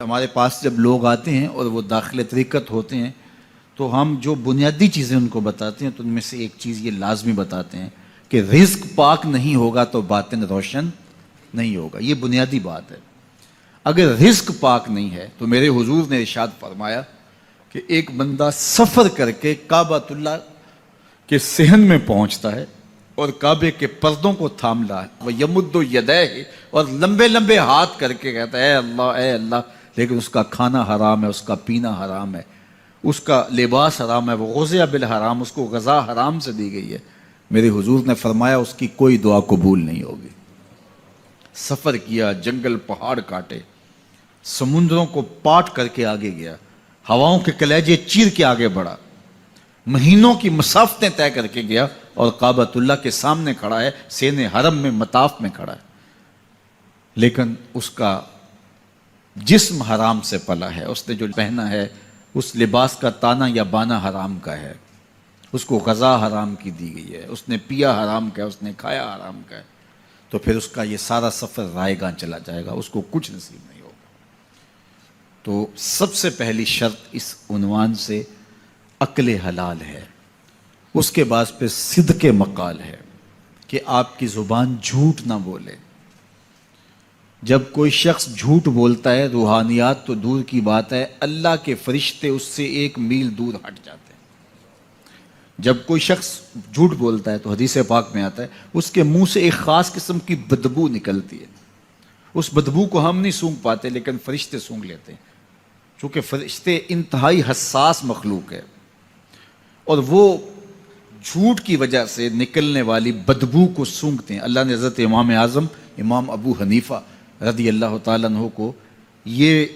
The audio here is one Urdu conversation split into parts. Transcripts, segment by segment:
ہمارے پاس جب لوگ آتے ہیں اور وہ داخل طریقت ہوتے ہیں تو ہم جو بنیادی چیزیں ان کو بتاتے ہیں تو ان میں سے ایک چیز یہ لازمی بتاتے ہیں کہ رزق پاک نہیں ہوگا تو باطن روشن نہیں ہوگا. یہ بنیادی بات ہے. اگر رزق پاک نہیں ہے تو میرے حضور نے ارشاد فرمایا کہ ایک بندہ سفر کر کے کعبۃ اللہ کے صحن میں پہنچتا ہے اور کعبے کے پردوں کو تھام رہا ہے, وہ یمد یدیہ, اور لمبے لمبے ہاتھ کر کے کہتا ہے اے اللہ, لیکن اس کا کھانا حرام ہے, اس کا پینا حرام ہے, اس کا لباس حرام ہے, وہ غزیہ بالحرام, اس کو غذا حرام سے دی گئی ہے. میرے حضور نے فرمایا اس کی کوئی دعا قبول نہیں ہوگی. سفر کیا, جنگل پہاڑ کاٹے, سمندروں کو پاٹ کر کے آگے گیا, ہواؤں کے کلیجے چیر کے آگے بڑھا, مہینوں کی مسافتیں طے کر کے گیا اور کعبۃ اللہ کے سامنے کھڑا ہے, سین حرم میں مطاف میں کھڑا ہے, لیکن اس کا جسم حرام سے پلا ہے. اس نے جو پہنا ہے اس لباس کا تانا یا بانا حرام کا ہے, اس کو غذا حرام کی دی گئی ہے, اس نے پیا حرام کا ہے, اس نے کھایا حرام کا ہے, تو پھر اس کا یہ سارا سفر رائے گاں چلا جائے گا, اس کو کچھ نصیب نہیں ہوگا. تو سب سے پہلی شرط اس عنوان سے عقل حلال ہے. اس کے بعد پھر صدق مقال ہے کہ آپ کی زبان جھوٹ نہ بولے. جب کوئی شخص جھوٹ بولتا ہے, روحانیات تو دور کی بات ہے, اللہ کے فرشتے اس سے 1 میل دور ہٹ جاتے ہیں. جب کوئی شخص جھوٹ بولتا ہے تو حدیث پاک میں آتا ہے اس کے منہ سے ایک خاص قسم کی بدبو نکلتی ہے. اس بدبو کو ہم نہیں سونگھ پاتے لیکن فرشتے سونگھ لیتے ہیں, چونکہ فرشتے انتہائی حساس مخلوق ہے اور وہ جھوٹ کی وجہ سے نکلنے والی بدبو کو سونگھتے ہیں. اللہ نے حضرت امام اعظم امام ابو حنیفہ رضی اللہ تعالیٰ عنہ کو یہ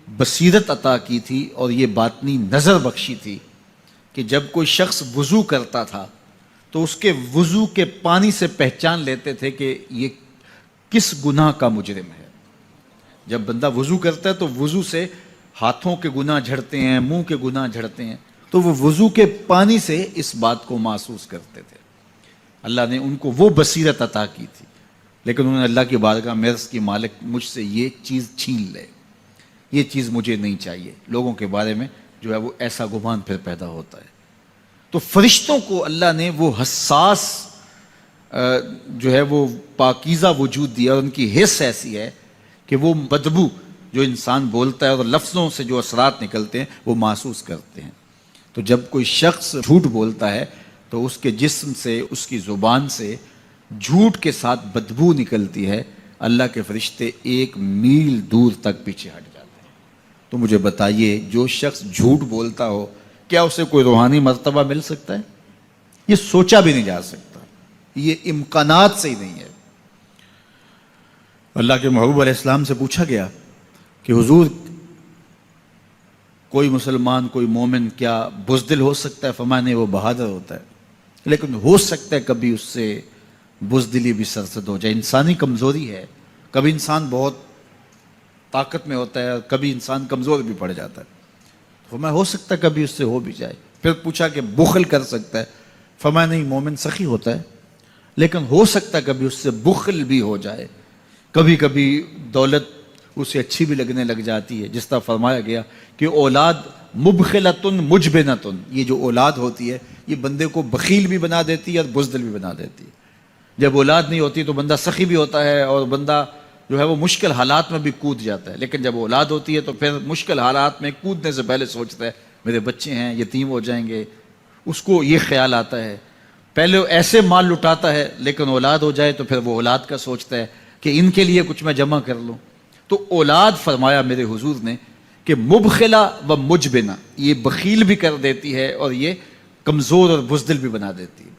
بصیرت عطا کی تھی اور یہ باطنی نظر بخشی تھی کہ جب کوئی شخص وضو کرتا تھا تو اس کے وضو کے پانی سے پہچان لیتے تھے کہ یہ کس گناہ کا مجرم ہے. جب بندہ وضو کرتا ہے تو وضو سے ہاتھوں کے گناہ جھڑتے ہیں, منہ کے گناہ جھڑتے ہیں, تو وہ وضو کے پانی سے اس بات کو محسوس کرتے تھے. اللہ نے ان کو وہ بصیرت عطا کی تھی, لیکن انہوں نے اللہ کی بارگاہ میں عرض کی مالک مجھ سے یہ چیز چھین لے, یہ چیز مجھے نہیں چاہیے. لوگوں کے بارے میں جو ہے وہ ایسا گمان پھر پیدا ہوتا ہے. تو فرشتوں کو اللہ نے وہ حساس جو ہے وہ پاکیزہ وجود دیا, اور ان کی حس ایسی ہے کہ وہ بدبو جو انسان بولتا ہے اور لفظوں سے جو اثرات نکلتے ہیں وہ محسوس کرتے ہیں. تو جب کوئی شخص جھوٹ بولتا ہے تو اس کے جسم سے, اس کی زبان سے جھوٹ کے ساتھ بدبو نکلتی ہے. اللہ کے فرشتے 1 میل دور تک پیچھے ہٹ جاتے ہیں. تو مجھے بتائیے, جو شخص جھوٹ بولتا ہو کیا اسے کوئی روحانی مرتبہ مل سکتا ہے؟ یہ سوچا بھی نہیں جا سکتا, یہ امکانات سے ہی نہیں ہے. اللہ کے محبوب علیہ السلام سے پوچھا گیا کہ حضور کوئی مسلمان, کوئی مومن کیا بزدل ہو سکتا ہے؟ فرمایا نہیں, وہ بہادر ہوتا ہے, لیکن ہو سکتا ہے کبھی اس سے بزدلی بھی سرزد ہو جائے. انسانی کمزوری ہے, کبھی انسان بہت طاقت میں ہوتا ہے اور کبھی انسان کمزور بھی پڑ جاتا ہے. فرمایا ہو سکتا ہے کبھی اس سے ہو بھی جائے. پھر پوچھا کہ بخل کر سکتا ہے؟ فرمایا نہیں, مومن سخی ہوتا ہے لیکن ہو سکتا ہے کبھی اس سے بخل بھی ہو جائے. کبھی کبھی دولت اسے اچھی بھی لگنے لگ جاتی ہے, جس طرح فرمایا گیا کہ اولاد مبخلتن مجبنتن, یہ جو اولاد ہوتی ہے یہ بندے کو بخیل بھی بنا دیتی ہے اور بزدل بھی بنا دیتی ہے. جب اولاد نہیں ہوتی تو بندہ سخی بھی ہوتا ہے اور بندہ جو ہے وہ مشکل حالات میں بھی کود جاتا ہے, لیکن جب اولاد ہوتی ہے تو پھر مشکل حالات میں کودنے سے پہلے سوچتا ہے میرے بچے ہیں یتیم ہو جائیں گے. اس کو یہ خیال آتا ہے, پہلے ایسے مال لٹاتا ہے لیکن اولاد ہو جائے تو پھر وہ اولاد کا سوچتا ہے کہ ان کے لیے کچھ میں جمع کر لوں. تو اولاد فرمایا میرے حضور نے کہ مبخلہ و مجبنہ, یہ بخیل بھی کر دیتی ہے اور یہ کمزور اور بزدل بھی بنا دیتی ہے.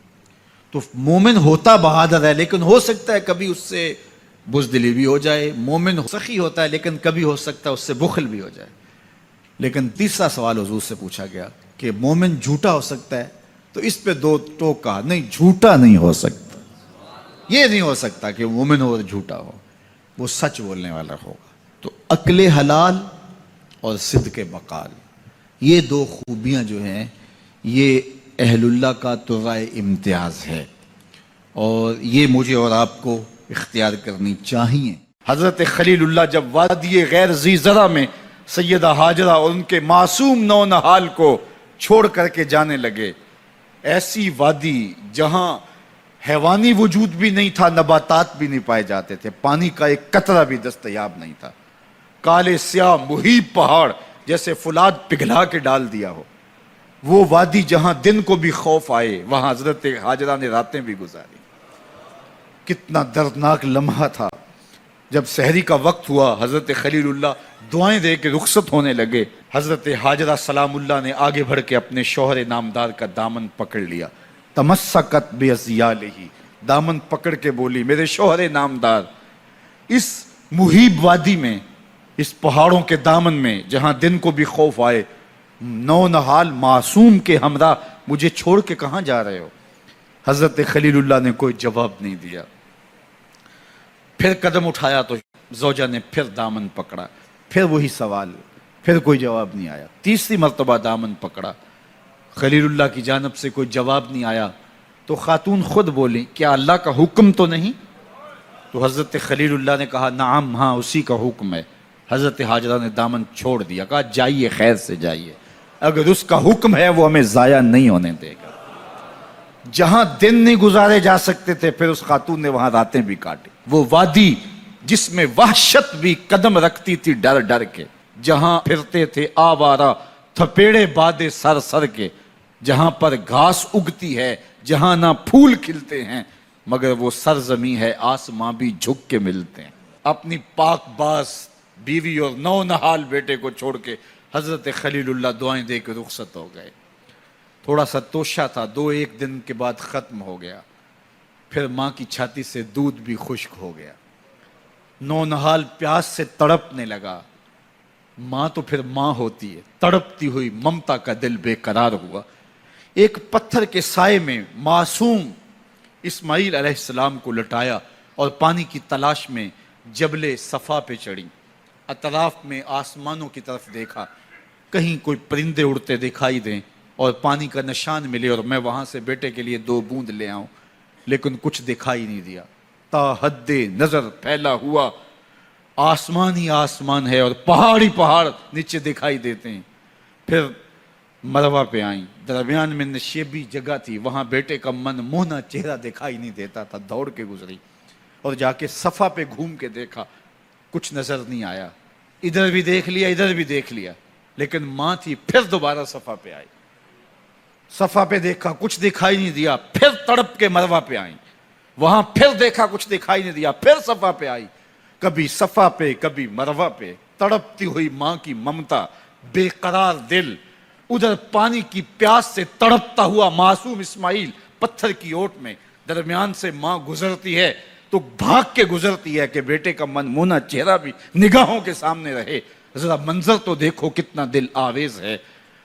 تو مومن ہوتا بہادر ہے لیکن ہو سکتا ہے کبھی اس سے بزدلی بھی ہو جائے. مومن سخی ہوتا ہے لیکن کبھی ہو سکتا ہے اس سے بخل بھی ہو جائے. لیکن تیسرا سوال حضور سے پوچھا گیا کہ مومن جھوٹا ہو سکتا ہے؟ تو اس پہ 2 ٹوک کہا, نہیں جھوٹا نہیں ہو سکتا. یہ نہیں ہو سکتا کہ مومن ہو اور جھوٹا ہو, وہ سچ بولنے والا ہوگا. تو عقل حلال اور صدق مقال, یہ 2 خوبیاں جو ہیں یہ اہل اللہ کا ترائے امتیاز ہے, اور یہ مجھے اور آپ کو اختیار کرنی چاہیے. حضرت خلیل اللہ جب وادی غیر ذی زرع میں سیدہ ہاجرہ اور ان کے معصوم نونہال کو چھوڑ کر کے جانے لگے. ایسی وادی جہاں حیوانی وجود بھی نہیں تھا، نباتات بھی نہیں پائے جاتے تھے، پانی کا ایک قطرہ بھی دستیاب نہیں تھا. کالے سیاہ مہیب پہاڑ جیسے فولاد پگھلا کے ڈال دیا ہو. وہ وادی جہاں دن کو بھی خوف آئے، وہاں حضرت ہاجرہ نے راتیں بھی گزاری. کتنا دردناک لمحہ تھا. جب سحری کا وقت ہوا، حضرت خلیل اللہ دعائیں دے کے رخصت ہونے لگے. حضرت ہاجرہ سلام اللہ نے آگے بڑھ کے اپنے شوہر نامدار کا دامن پکڑ لیا. تمسکت بِأَزْيَالِهِ، دامن پکڑ کے بولی، میرے شوہر نامدار، اس مہیب وادی میں، اس پہاڑوں کے دامن میں جہاں دن کو بھی خوف آئے، نونہال معصوم کے ہمراہ مجھے چھوڑ کے کہاں جا رہے ہو؟ حضرت خلیل اللہ نے کوئی جواب نہیں دیا. پھر قدم اٹھایا تو زوجہ نے پھر دامن پکڑا، پھر وہی سوال، پھر کوئی جواب نہیں آیا. تیسری مرتبہ دامن پکڑا، خلیل اللہ کی جانب سے کوئی جواب نہیں آیا. تو خاتون خود بولی، کیا اللہ کا حکم تو نہیں؟ تو حضرت خلیل اللہ نے کہا، نعم، ہاں اسی کا حکم ہے. حضرت ہاجرہ نے دامن چھوڑ دیا، کہا جائیے، خیر سے جائیے، اگر اس کا حکم ہے وہ ہمیں ضائع نہیں ہونے دے گا. جہاں دن نہیں گزارے جا سکتے تھے، پھر اس خاتون نے وہاں راتیں بھی کاٹی. وہ وادی جس میں وحشت بھی قدم رکھتی تھی ڈر ڈر کے، جہاں پھرتے تھے آوارہ تھپیڑے بادے سر سر کے، جہاں پر گھاس اگتی ہے، جہاں نہ پھول کھلتے ہیں، مگر وہ سرزمین ہے آسماں بھی جھک کے ملتے ہیں. اپنی پاک باز بیوی اور نونہال بیٹے کو چھوڑ کے حضرت خلیل اللہ دعائیں دے کے رخصت ہو گئے. تھوڑا سا توشہ تھا، 2-1 دن کے بعد ختم ہو گیا. پھر ماں کی چھاتی سے دودھ بھی خشک ہو گیا. نونہال پیاس سے تڑپنے لگا. ماں تو پھر ماں ہوتی ہے، تڑپتی ہوئی ممتا کا دل بے قرار ہوا. ایک پتھر کے سائے میں معصوم اسماعیل علیہ السلام کو لٹایا اور پانی کی تلاش میں جبل صفا پہ چڑھی. اطراف میں آسمانوں کی طرف دیکھا، کہیں کوئی پرندے اڑتے دکھائی دیں اور پانی کا نشان ملے اور میں وہاں سے بیٹے کے لیے 2 بوند لے آؤں، لیکن کچھ دکھائی نہیں دیا. تا حد نظر پھیلا ہوا آسمان ہی آسمان ہے اور پہاڑ ہی پہاڑ نیچے دکھائی دیتے ہیں. پھر مروہ پہ آئیں، درمیان میں نشیبی جگہ تھی، وہاں بیٹے کا من موہنا چہرہ دکھائی نہیں دیتا تھا. دوڑ کے گزری اور جا کے صفا پہ گھوم کے دیکھا، کچھ نظر نہیں آیا. ادھر بھی دیکھ لیا، ادھر بھی دیکھ لیا، لیکن ماں تھی. پھر دوبارہ صفا پہ آئی، صفا پہ دیکھا، کچھ دکھائی نہیں دیا. پھر تڑپ کے مروہ پہ آئیں، وہاں پھر دیکھا، کچھ دکھائی نہیں دیا. پھر صفا پہ آئی، کبھی صفا پہ کبھی مروہ پہ. تڑپتی ہوئی ماں کی ممتا، بے قرار دل. ادھر پانی کی پیاس سے تڑپتا ہوا معصوم اسماعیل پتھر کی اوٹ میں. درمیان سے ماں گزرتی ہے تو بھاگ کے گزرتی ہے کہ بیٹے کا من مونا چہرہ بھی نگاہوں کے سامنے رہے. ذرا منظر تو دیکھو کتنا دل آویز ہے.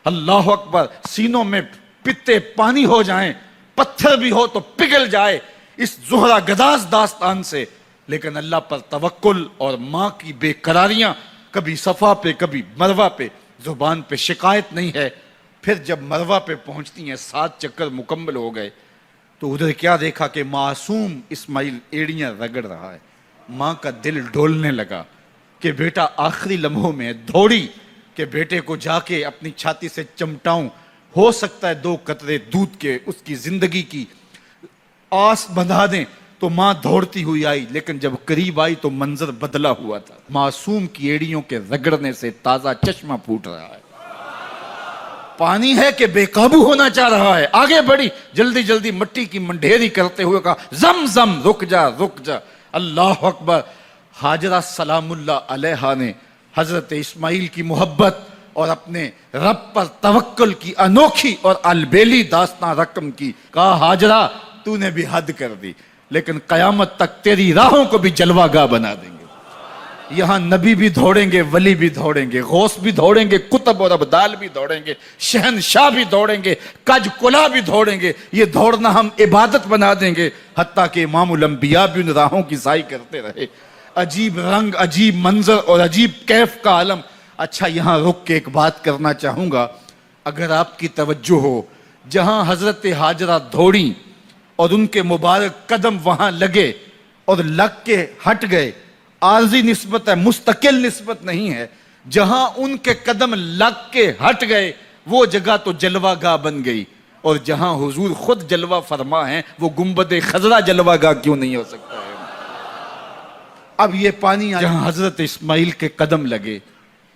اللہ اکبر، سینوں میں پتے پانی ہو جائیں، پتھر بھی ہو تو پگھل جائے اس زہرہ گداز داستان سے. لیکن اللہ پر توکل اور ماں کی بے قراریاں، کبھی صفا پہ کبھی مروہ پہ، زبان پہ شکایت نہیں ہے. پھر جب مروہ پہ پہنچتی ہیں، 7 چکر مکمل ہو گئے، تو ادھر کیا دیکھا کہ معصوم اسماعیل ایڑیاں رگڑ رہا ہے. ماں کا دل ڈولنے لگا کہ بیٹا آخری لمحوں میں. دوڑی کہ بیٹے کو جا کے اپنی چھاتی سے چمٹاؤں، ہو سکتا ہے 2 قطرے دودھ کے اس کی زندگی کی آس بندھا دیں. تو ماں دوڑتی ہوئی آئی، لیکن جب قریب آئی تو منظر بدلا ہوا تھا. معصوم کی ایڑیوں کے رگڑنے سے تازہ چشمہ پھوٹ رہا ہے. پانی ہے کہ بے قابو ہونا چاہ رہا ہے. آگے بڑھی، جلدی جلدی مٹی کی منڈھیری کرتے ہوئے کہا، زم زم، رک جا رک جا. اللہ اکبر. ہاجرہ سلام اللہ علیہا نے حضرت اسماعیل کی محبت اور اپنے رب پر توکل کی انوکھی اور البیلی داستان رقم کی. کہا، ہاجرہ تو نے بھی حد کر دی، لیکن قیامت تک تیری راہوں کو بھی جلوہ گاہ بنا دیں گے. یہاں نبی بھی دوڑیں گے، ولی بھی دوڑیں گے، غوث بھی دوڑیں گے، کتب اور ابدال بھی دوڑیں گے، شہنشاہ بھی دوڑیں گے، کج کلا بھی دوڑیں گے. یہ دوڑنا ہم عبادت بنا دیں گے. حتیٰ کہ امام الانبیاء بھی ان راہوں کی سائی کرتے رہے. عجیب رنگ، عجیب منظر اور عجیب کیف کا عالم. اچھا، یہاں رک کے ایک بات کرنا چاہوں گا، اگر آپ کی توجہ ہو. جہاں حضرت ہاجرہ دوڑیں اور ان کے مبارک قدم وہاں لگے اور لگ کے ہٹ گئے، عارضی نسبت ہے، مستقل نسبت نہیں ہے. جہاں ان کے قدم لگ کے ہٹ گئے وہ جگہ تو جلوہ گاہ بن گئی، اور جہاں حضور خود جلوہ فرما ہیں وہ گنبد خضرا جلوہ گاہ کیوں نہیں ہو سکتا ہے؟ اب یہ پانی جہاں حضرت اسماعیل کے قدم لگے،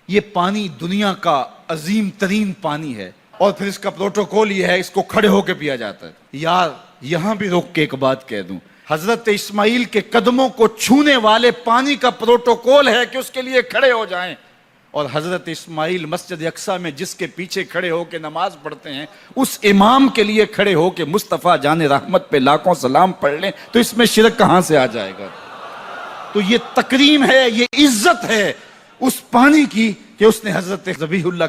یہ پانی دنیا کا عظیم ترین پانی ہے، اور پھر اس کا پروٹوکول یہ ہے، اس کو کھڑے ہو کے پیا جاتا ہے۔ یار یہاں بھی روک کے ایک بات کہہ دوں، حضرت اسماعیل کے قدموں کو چھونے والے پانی کا پروٹوکول ہے کہ اس کے لیے کھڑے ہو جائیں، اور حضرت اسماعیل مسجد اقصی میں جس کے پیچھے کھڑے ہو کے نماز پڑھتے ہیں، اس امام کے لیے کھڑے ہو کے مصطفیٰ جان رحمت پہ لاکھوں سلام پڑھ لیں تو اس میں شرک کہاں سے آ جائے گا؟ تو یہ تکریم ہے، یہ عزت ہے اس پانی کی کہ اس نے حضرت ذبیح اللہ